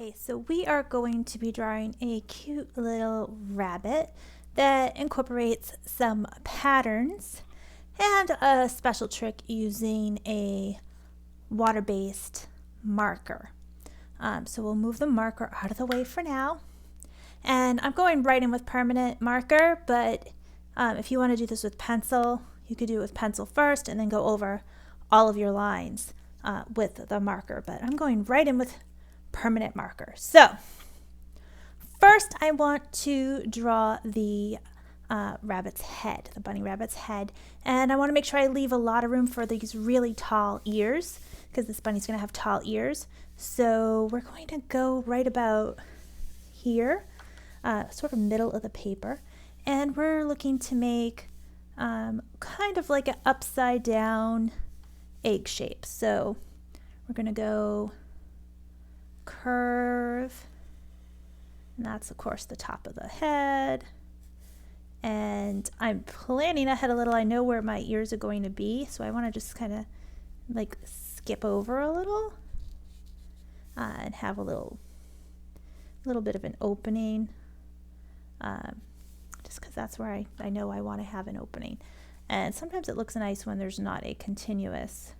Okay, so we are going to be drawing a cute little rabbit that incorporates some patterns and a special trick using a water-based marker. So we'll move the marker out of the way for now. And I'm going right in with permanent marker, but if you want to do this with pencil, you could do it with pencil first and then go over all of your lines with the marker. But I'm going right in with permanent marker. So first I want to draw the rabbit's head, the bunny rabbit's head, and I want to make sure I leave a lot of room for these really tall ears because this bunny's going to have tall ears. So we're going to go right about here, sort of middle of the paper, and we're looking to make kind of like an upside down egg shape. So we're going to go curve, and that's of course the top of the head, and I'm planning ahead a little. I know where my ears are going to be, so I want to just kind of like skip over a little and have a little bit of an opening, just because that's where I know I want to have an opening. And sometimes it looks nice when there's not a continuous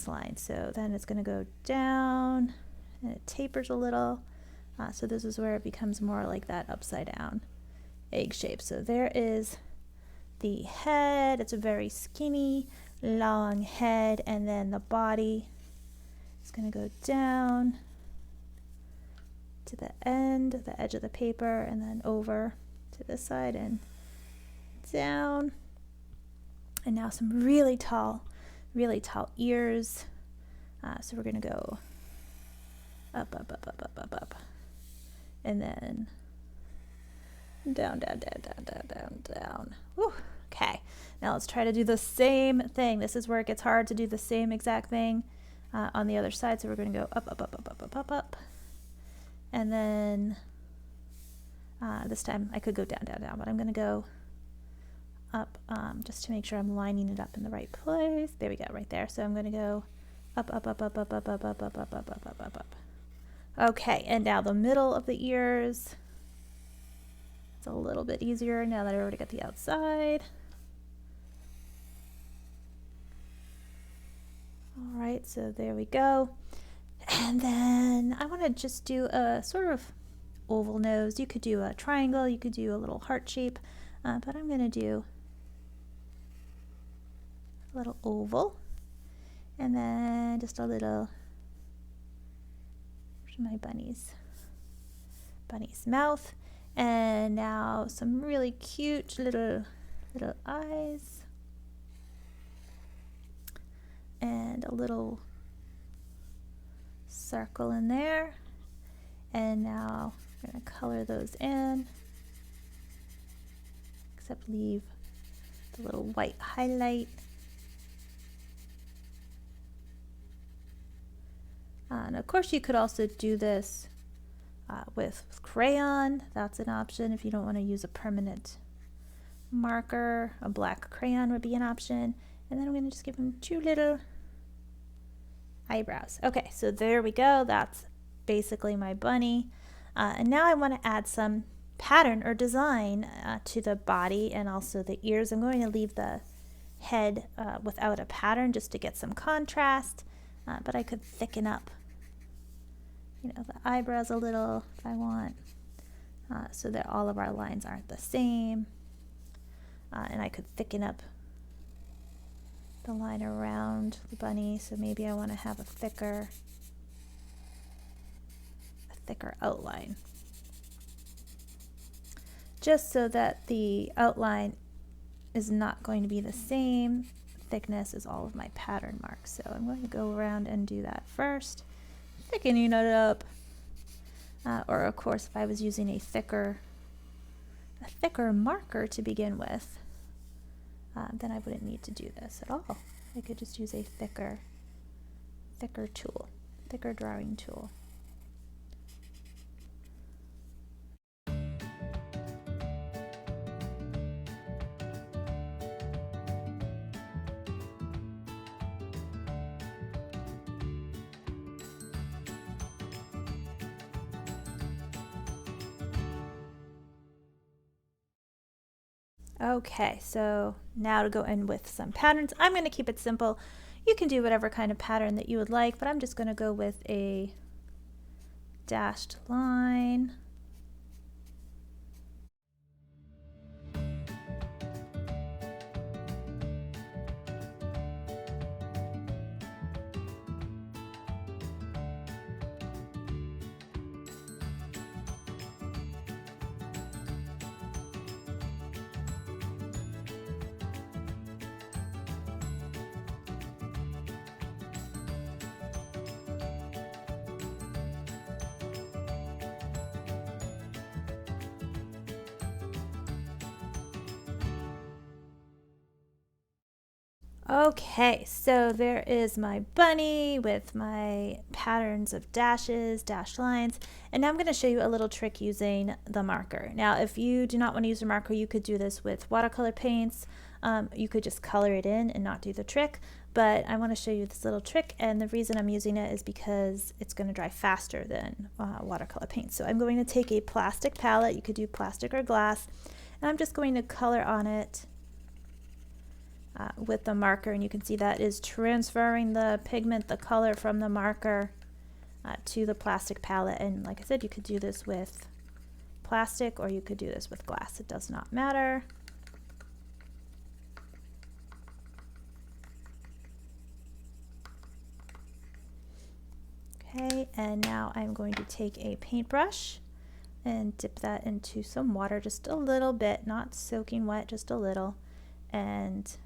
line. So then it's going to go down and it tapers a little. So this is where it becomes more like that upside down egg shape. So there is the head. It's a very skinny, long head, and then the body is going to go down to the end, the edge of the paper, and then over to this side and down. And now some really tall ears. So we're going to go up, up, up, up, up, up, up, and then down, down, down, down, down, down, down. Whew. Okay, now let's try to do the same thing. This is where it gets hard to do the same exact thing on the other side. So we're going to go up, up, up, up, up, up, up, up, and then this time I could go down, down, down, but I'm going to go up just to make sure I'm lining it up in the right place. There we go, right there. So I'm going to go up, up, up, up, up, up, up, up, up, up, up, up, up, up, up. Okay, and now the middle of the ears. It's a little bit easier now that I already got the outside. All right, so there we go. And then I want to just do a sort of oval nose. You could do a triangle, you could do a little heart shape, but I'm going to do a little oval, and then just a little, where's my bunny's mouth, and now some really cute little eyes, and a little circle in there, and now we're going to color those in, except leave the little white highlight. And of course you could also do this with crayon. That's an option if you don't want to use a permanent marker. A black crayon would be an option. And then I'm going to just give them two little eyebrows. Okay, so there we go. That's basically my bunny. And now I want to add some pattern or design to the body and also the ears. I'm going to leave the head without a pattern just to get some contrast, but I could thicken up, the eyebrows a little if I want, so that all of our lines aren't the same. And I could thicken up the line around the bunny, so maybe I want to have a thicker outline, just so that the outline is not going to be the same thickness as all of my pattern marks. So I'm going to go around and do that first, thickening it up. Or of course, if I was using a thicker marker to begin with, then I wouldn't need to do this at all. I could just use a thicker drawing tool. Okay, so now to go in with some patterns. I'm going to keep it simple. You can do whatever kind of pattern that you would like, but I'm just going to go with a dashed line. Okay, so there is my bunny with my patterns of dashes, dashed lines, and now I'm going to show you a little trick using the marker. Now, if you do not want to use a marker, you could do this with watercolor paints. You could just color it in and not do the trick, but I want to show you this little trick, and the reason I'm using it is because it's going to dry faster than watercolor paint. So I'm going to take a plastic palette, you could do plastic or glass, and I'm just going to color on it with the marker, and you can see that is transferring the pigment, the color from the marker to the plastic palette. And like I said, you could do this with plastic or you could do this with glass. It does not matter. Okay, and now I'm going to take a paintbrush and dip that into some water, just a little bit, not soaking wet, just a little, and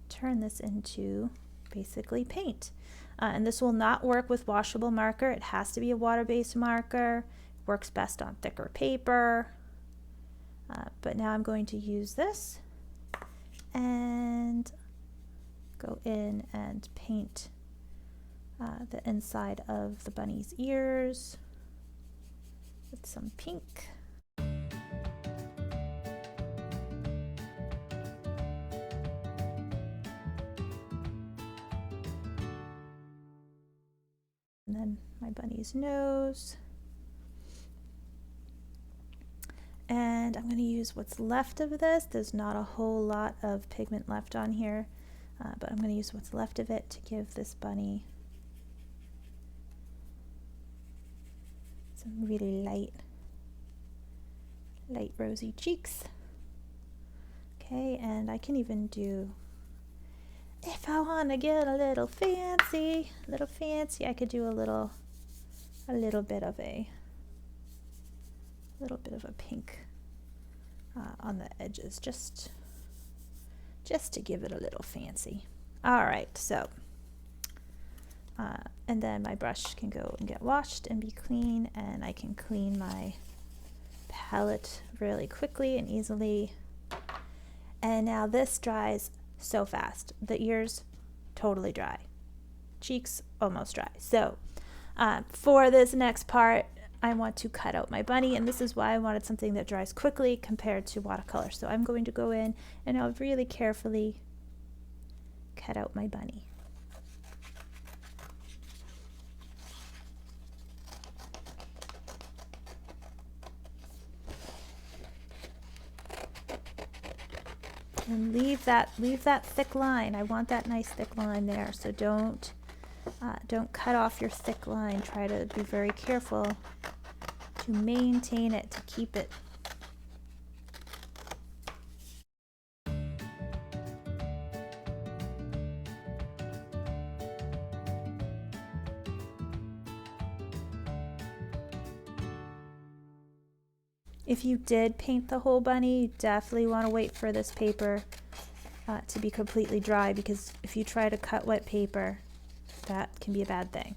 turn this into basically paint. And this will not work with washable marker. It has to be a water-based marker. It works best on thicker paper. But now I'm going to use this and go in and paint the inside of the bunny's ears with some pink. And then my bunny's nose. And I'm going to use what's left of this. There's not a whole lot of pigment left on here, but I'm going to use what's left of it to give this bunny some really light rosy cheeks. Okay, and I can even do, if I want to get a little fancy, I could do a little bit of a pink on the edges, just to give it a little fancy. All right, so and then my brush can go and get washed and be clean, and I can clean my palette really quickly and easily. And now this dries so fast. The ears totally dry, cheeks almost dry. So for this next part, I want to cut out my bunny, and this is why I wanted something that dries quickly compared to watercolor. So I'm going to go in and I'll really carefully cut out my bunny. And leave that thick line. I want that nice thick line there. So don't cut off your thick line. Try to be very careful to maintain it, to keep it. If you did paint the whole bunny, you definitely want to wait for this paper to be completely dry, because if you try to cut wet paper, that can be a bad thing.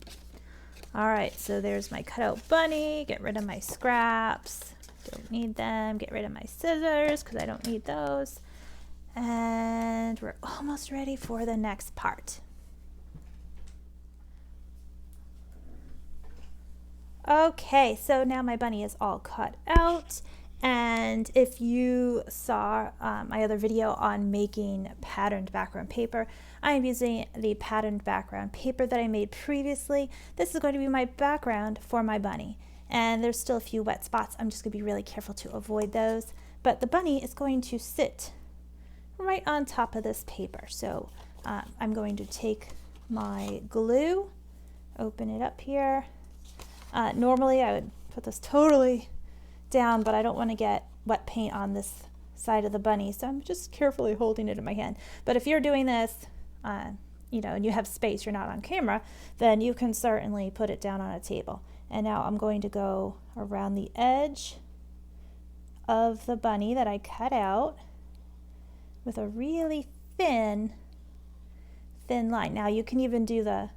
All right, so there's my cutout bunny. Get rid of my scraps. Don't need them. Get rid of my scissors because I don't need those. And we're almost ready for the next part. Okay, so now my bunny is all cut out, and if you saw my other video on making patterned background paper, I'm using the patterned background paper that I made previously. This is going to be my background for my bunny, and there's still a few wet spots. I'm just going to be really careful to avoid those, but the bunny is going to sit right on top of this paper. So I'm going to take my glue, open it up here. Normally I would put this totally down, but I don't want to get wet paint on this side of the bunny, so I'm just carefully holding it in my hand. But if you're doing this, you know, and you have space, you're not on camera, then you can certainly put it down on a table. And now I'm going to go around the edge of the bunny that I cut out with a really thin line. Now you can even do the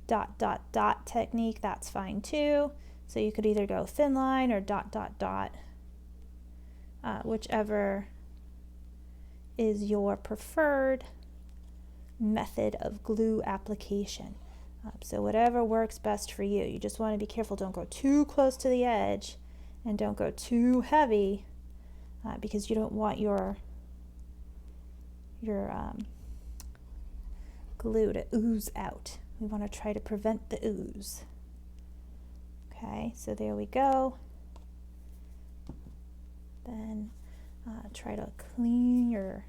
dot, dot, dot technique. That's fine too. So you could either go thin line or dot, dot, dot, whichever is your preferred method of glue application. So whatever works best for you. You just want to be careful. Don't go too close to the edge and don't go too heavy because you don't want your glue to ooze out. We want to try to prevent the ooze. Okay, so there we go. Then try to clean your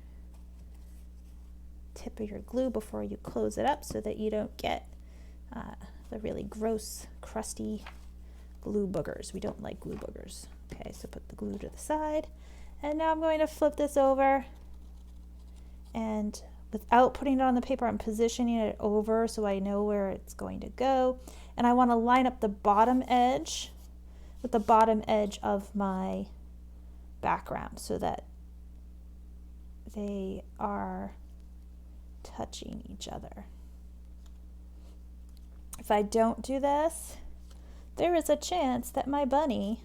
tip of your glue before you close it up so that you don't get the really gross, crusty glue boogers. We don't like glue boogers. Okay, so put the glue to the side. And now I'm going to flip this over, and without putting it on the paper, I'm positioning it over so I know where it's going to go. And I want to line up the bottom edge with the bottom edge of my background so that they are touching each other. If I don't do this, there is a chance that my bunny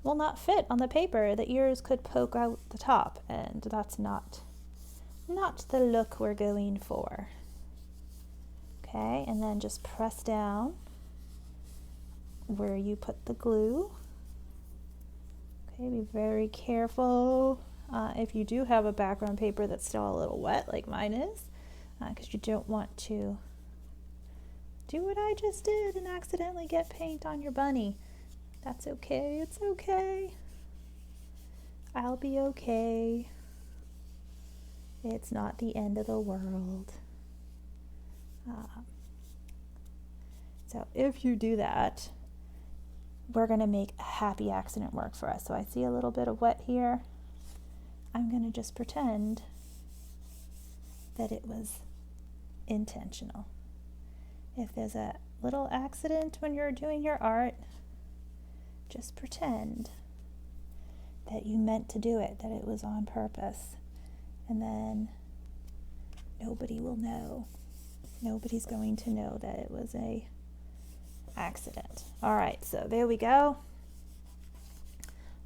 will not fit on the paper. The ears could poke out the top, and that's not the look we're going for. Okay, and then just press down where you put the glue. Okay, be very careful if you do have a background paper that's still a little wet like mine is, because you don't want to do what I just did and accidentally get paint on your bunny. That's okay, it's okay. I'll be okay. It's not the end of the world. So if you do that, we're gonna make a happy accident work for us. So I see a little bit of wet here. I'm gonna just pretend that it was intentional. If there's a little accident when you're doing your art, just pretend that you meant to do it, that it was on purpose. And then nobody will know. Nobody's going to know that it was a accident. All right, so there we go.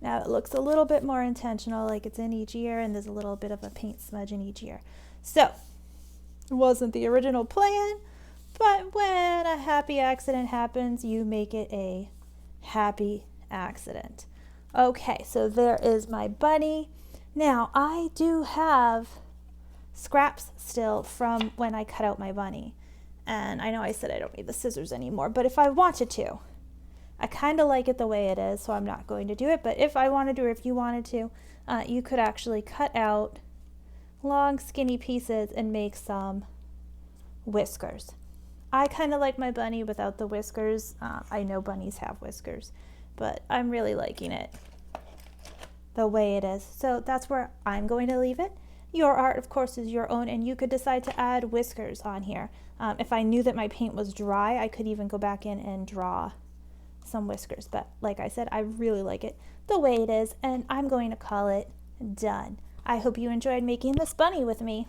Now it looks a little bit more intentional, like it's in each ear and there's a little bit of a paint smudge in each ear. So it wasn't the original plan, but when a happy accident happens, you make it a happy accident. Okay, so there is my bunny. Now I do have scraps still from when I cut out my bunny. And I know I said I don't need the scissors anymore, but if I wanted to, I kind of like it the way it is, so I'm not going to do it. But if I wanted to, or if you wanted to, you could actually cut out long skinny pieces and make some whiskers. I kind of like my bunny without the whiskers. I know bunnies have whiskers, but I'm really liking it the way it is. So that's where I'm going to leave it. Your art, of course, is your own, and you could decide to add whiskers on here. If I knew that my paint was dry, I could even go back in and draw some whiskers. But like I said, I really like it the way it is, and I'm going to call it done. I hope you enjoyed making this bunny with me.